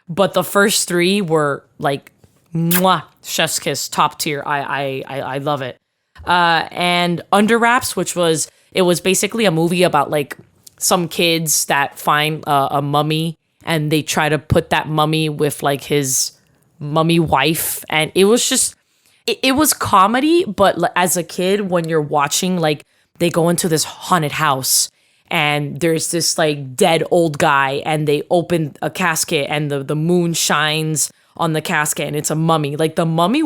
but the first three were like mwah, chef's kiss, top tier. I love it. And Under Wraps, it was basically a movie about like some kids that find a mummy and they try to put that mummy with like his mummy wife, and it was just. It was comedy, but as a kid, when you're watching, like, they go into this haunted house and there's this, like, dead old guy and they open a casket and the moon shines on the casket and it's a mummy. Like, the mummy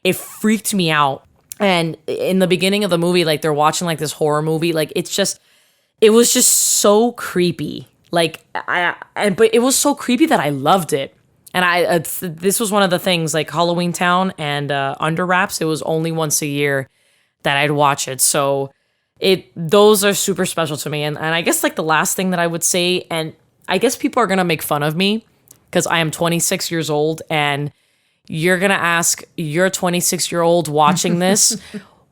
it freaked me out. And in the beginning of the movie, like, they're watching, like, this horror movie. Like, it was just so creepy. Like, but it was so creepy that I loved it. And this was one of the things, like Halloween Town and Under Wraps, it was only once a year that I'd watch it. So those are super special to me. And I guess like the last thing that I would say, and I guess people are going to make fun of me because I am 26 years old and you're going to ask your 26-year-old watching this,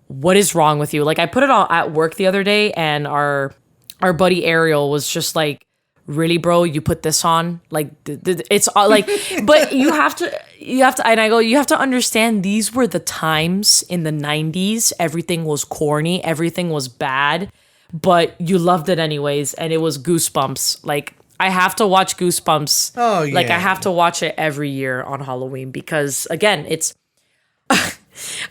what is wrong with you? Like I put it all at work the other day and our buddy Ariel was just like, really, bro, you put this on? Like, it's like, but you have to, and I go, you have to understand these were the times in the 90s. Everything was corny. Everything was bad, but you loved it anyways. And it was Goosebumps. Like, I have to watch Goosebumps. Oh, yeah. Like, I have to watch it every year on Halloween because, again, it's,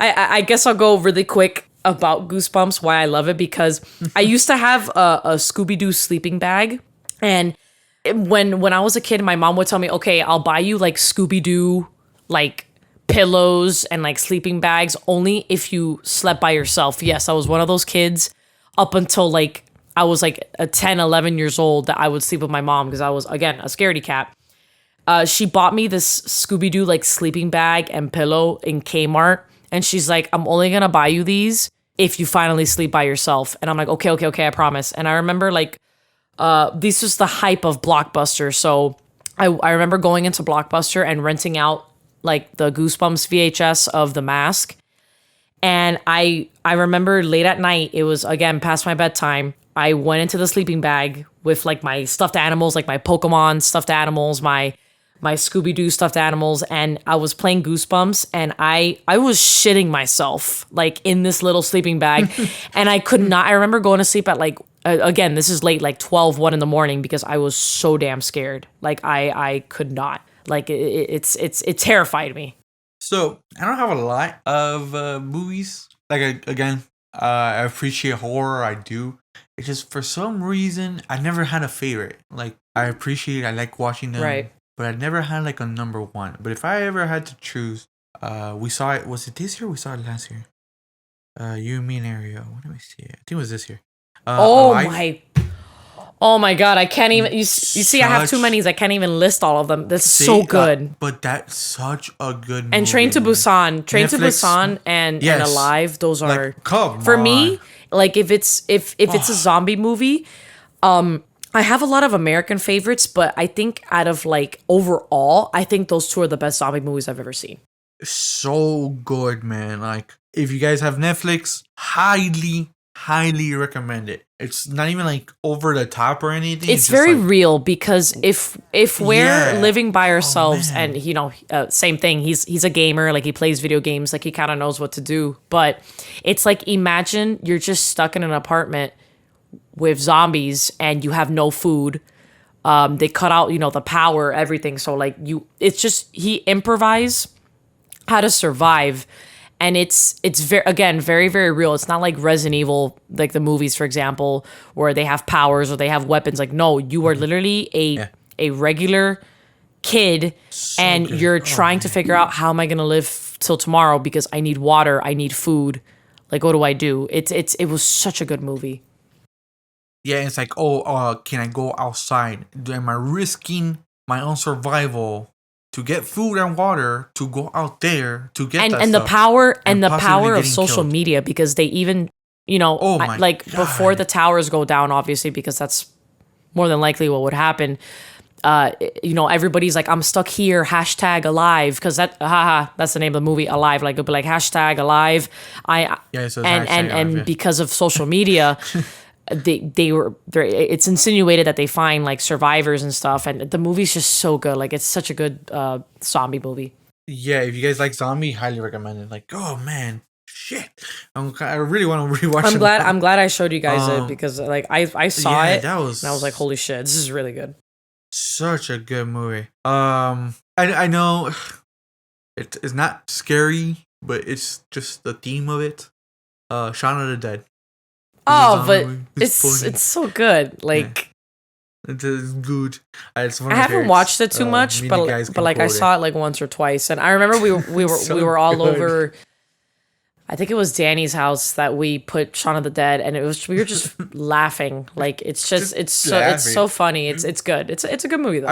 I guess I'll go really quick about Goosebumps, why I love it, because I used to have a Scooby-Doo sleeping bag. And when I was a kid, my mom would tell me, okay, I'll buy you like Scooby-Doo, like pillows and like sleeping bags only if you slept by yourself. Yes, I was one of those kids up until like I was like 10, 11 years old that I would sleep with my mom because I was, again, a scaredy cat. She bought me this Scooby-Doo like sleeping bag and pillow in Kmart. And she's like, I'm only going to buy you these if you finally sleep by yourself. And I'm like, okay, I promise. And I remember like, this was the hype of Blockbuster. So I remember going into Blockbuster and renting out like the Goosebumps VHS of The Mask. And I remember late at night, it was again past my bedtime. I went into the sleeping bag with like my stuffed animals, like my Pokemon stuffed animals, my Scooby-Doo stuffed animals. And I was playing Goosebumps and I was shitting myself like in this little sleeping bag. And I could not, I remember going to sleep at like, again, this is late, like 12, 1 in the morning because I was so damn scared. Like I could not. Like it terrified me. So I don't have a lot of movies. Like I appreciate horror. I do. It's just for some reason I never had a favorite. Like I like watching them. Right. But I never had like a number one. But if I ever had to choose, we saw it. Was it this year? Or we saw it last year. You, me, and Ariel. When did we see it? I think it was this year. Oh my God! I can't even. You see, I have too many. I can't even list all of them. That's so good. But that's such a good movie. And Train to Busan, and Alive. Those are like, come for on. me. Like if it's a zombie movie, I have a lot of American favorites, but I think out of like overall, I think those two are the best zombie movies I've ever seen. So good, man. Like if you guys have Netflix, highly recommend it. It's not even like over the top or anything. It's very like, real because if we're living by ourselves and you know same thing, he's a gamer, like he plays video games, like he kind of knows what to do, but it's like imagine you're just stuck in an apartment with zombies and you have no food. They cut out, you know, the power, everything. So like it's just he improvised how to survive. And it's very, very real. It's not like Resident Evil, like the movies, for example, where they have powers or they have weapons. Like, no, you are literally a regular kid, and good. you're trying to figure out, how am I gonna live till tomorrow because I need water, I need food. Like, what do I do? It was such a good movie. Yeah, it's like, can I go outside? Am I risking my own survival to get food and water to go out there to get that And the stuff, power and the possibly power of getting social killed? media, because they even, Oh my like, God. before the towers go down, obviously, because that's more than likely what would happen. Everybody's like, I'm stuck here, hashtag alive, because that's the name of the movie, Alive. Like, it'll be like hashtag alive. Yeah, so it's And hashtag alive, yeah. because of social media, it's insinuated that they find like survivors and stuff, and the movie's just so good. Like, it's such a good zombie movie. Yeah, if you guys like zombie, highly recommend it. Like, oh man, shit, I really want to rewatch. I'm glad I showed you gues it, because like I saw it, that was, and I was like, holy shit, this is really good. such a good movie. I know it is not scary, but it's just the theme of it. Shaun of the Dead. Oh, but it's so good. Like, it is good. It's one I of my haven't favorites. watched it too much, Me and the guys but can like, I quote saw it like once or twice, and I remember we were So we were all good. over. I think it was Danny's house that we put Shaun of the Dead, and we were just laughing. Like, it's just it's so laughing. funny. It's good. It's a good movie though.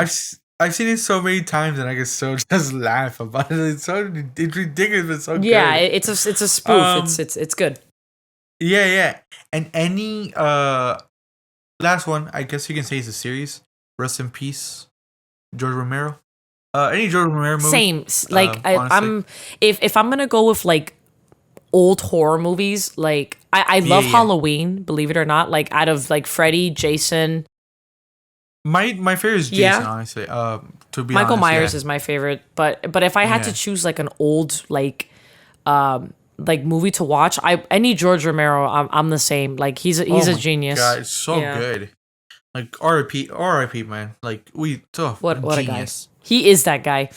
I've seen it so many times, and I can so just laugh about it. It's ridiculous, but so Yeah, good. it's a spoof. It's good. Yeah. And any last one, I guess you can say, is a series. Rest in peace, George Romero. Any George Romero movie. Same. Like, I'm if I'm gonna go with like old horror movies, like I love Halloween, believe it or not. Like, out of like Freddy, Jason. My favorite is Jason, honestly. To be Michael honest, Myers is my favorite, but if I had to choose like an old like movie to watch, any George Romero, I'm the same. Like, he's a genius. God, it's so good. Like, R.I.P. man. Like, what a guy. Genius. He is that guy.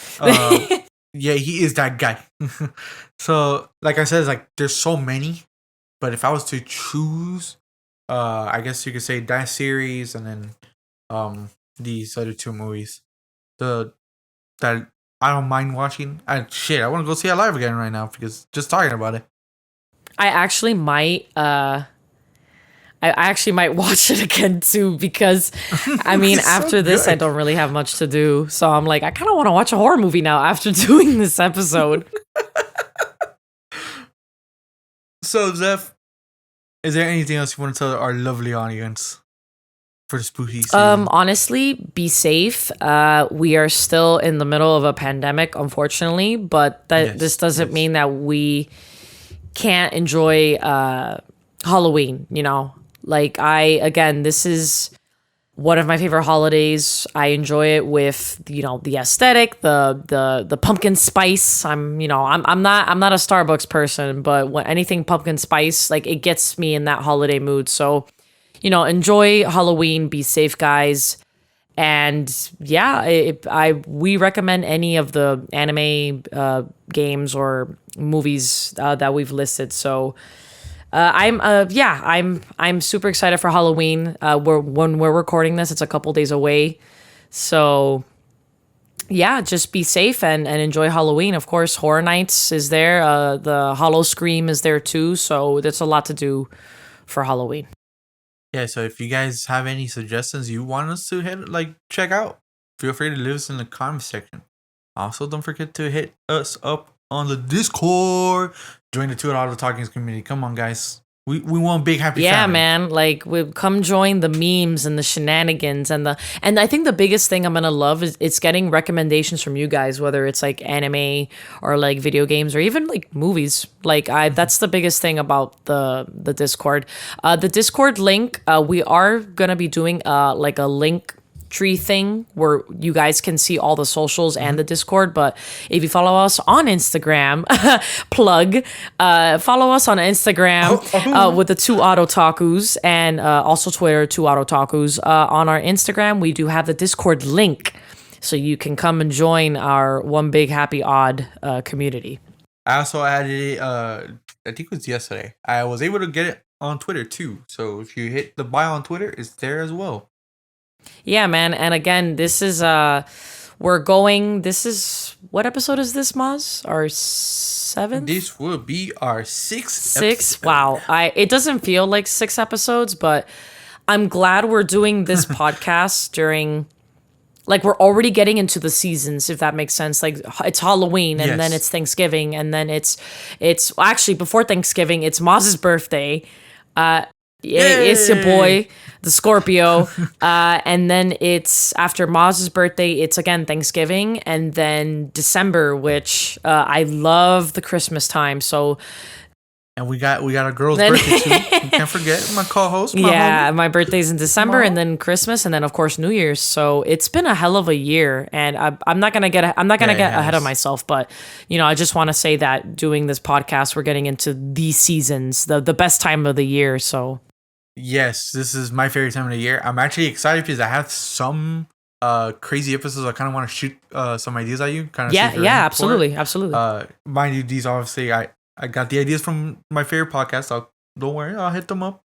Yeah, he is that guy. So, like I said, it's like, there's so many, but if I was to choose, I guess you could say that series, and then these other two movies, that I don't mind watching. I want to go see it live again right now, because just talking about it. I actually might watch it again too, because I mean, after this, I don't really have much to do, so I'm like, I kind of want to watch a horror movie now after doing this episode. So, Zeph, is there anything else you want to tell our lovely audience for the spooky season? Honestly, be safe. We are still in the middle of a pandemic, unfortunately, but this doesn't mean that we can't enjoy Halloween, Like, this is one of my favorite holidays. I enjoy it with, the aesthetic, the pumpkin spice. I'm not a Starbucks person, but when anything pumpkin spice, like, it gets me in that holiday mood. So, enjoy Halloween, be safe, guys. And yeah, we recommend any of the anime games or movies that we've listed. So I'm super excited for Halloween. When we're recording this, it's a couple days away. So yeah, just be safe and enjoy Halloween. Of course, Horror Nights is there. The Hollow Scream is there too. So there's a lot to do for Halloween. Yeah, so if you guys have any suggestions you want us to check out, feel free to leave us in the comment section. Also, don't forget to hit us up on the Discord. Join the Odd Otakus community. Come on, guys. We want big happy family. Yeah, man. Like, we come join the memes and the shenanigans and I think the biggest thing I'm gonna love is it's getting recommendations from you guys, whether it's like anime or like video games or even like movies. Like, that's the biggest thing about the Discord. The Discord link, we are gonna be doing like a link tree thing where you guys can see all the socials and the Discord. But if you follow us on Instagram, follow us on Instagram with the Odd Otakus, and also Twitter, Odd Otakus. On our Instagram, we do have the Discord link, so you can come and join our one big happy odd community. I also added it, I think it was yesterday. I was able to get it on Twitter too. So if you hit the bio on Twitter, it's there as well. Yeah, man. And again, this is we're going. This is what episode is this, Maz? Our 7th. This will be our 6th. 6. Wow. It doesn't feel like 6 episodes, but I'm glad we're doing this podcast during. Like, we're already getting into the seasons, if that makes sense. Like, it's Halloween, and then it's Thanksgiving, and then it's actually, before Thanksgiving, it's Maz's birthday. It's your boy, the Scorpio. And then it's, after Maz's birthday, it's, again, Thanksgiving, and then December, which I love the Christmas time, so... And we got a girl's birthday too. You can't forget my co-host. My birthday's in December, and then Christmas, and then of course New Year's. So it's been a hell of a year, and I'm not gonna get ahead of myself. But I just want to say that doing this podcast, we're getting into these seasons, the best time of the year. So yes, this is my favorite time of the year. I'm actually excited because I have some crazy episodes. I kind of want to shoot some ideas at you. Absolutely. Mind you, these obviously I got the ideas from my favorite podcast. Don't worry, I'll hit them up.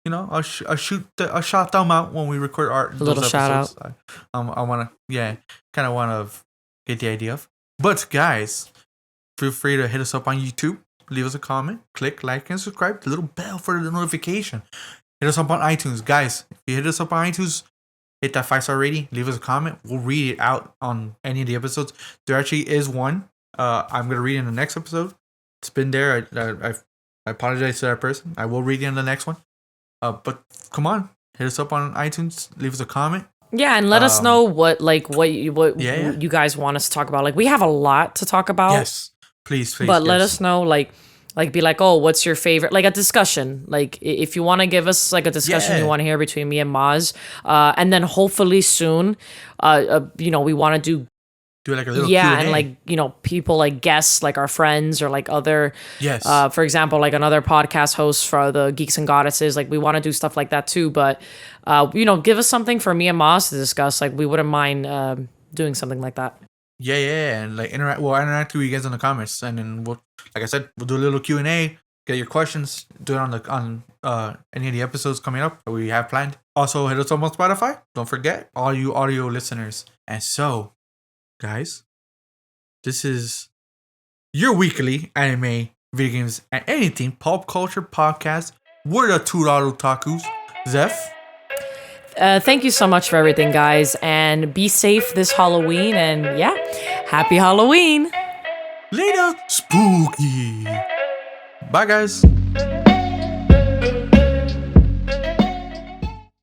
I'll shout them out when we record those little episodes. shout out. I want to, kind of want to get the idea of. But guys, feel free to hit us up on YouTube. Leave us a comment. Click like and subscribe. The little bell for the notification. Hit us up on iTunes, guys. If you hit us up on iTunes, hit that 5-star rating. Leave us a comment. We'll read it out on any of the episodes. There actually is one. I'm gonna read in the next episode. It's been there. I apologize to that person. I will read it in the next one. But come on, hit us up on iTunes. Leave us a comment. Yeah, and let us know what you guys want us to talk about. Like, we have a lot to talk about. Yes, please. But let us know, be like, oh, what's your favorite? Like a discussion. Like, if you want to give us like a discussion you want to hear between me and Maz, and then hopefully soon, we want to do like a little Q&A. And people like guests, like our friends or like other, for example, like another podcast host for the Geeks and Goddesses. Like, we want to do stuff like that too. But give us something for me and Maz to discuss. Like, we wouldn't mind doing something like that. And like interact with you guys in the comments, and then we'll, like I said, we'll do a little Q&A. Get your questions. Do it on any of the episodes coming up that we have planned. Also, hit us up on Spotify. Don't forget, all you audio listeners. And so, guys, this is your weekly anime, video games, and anything pop culture podcast. We're the two Odd Otakus. Zeph. Thank you so much for everything, guys, and be safe this Halloween. And happy Halloween. Later, spooky. Bye, guys.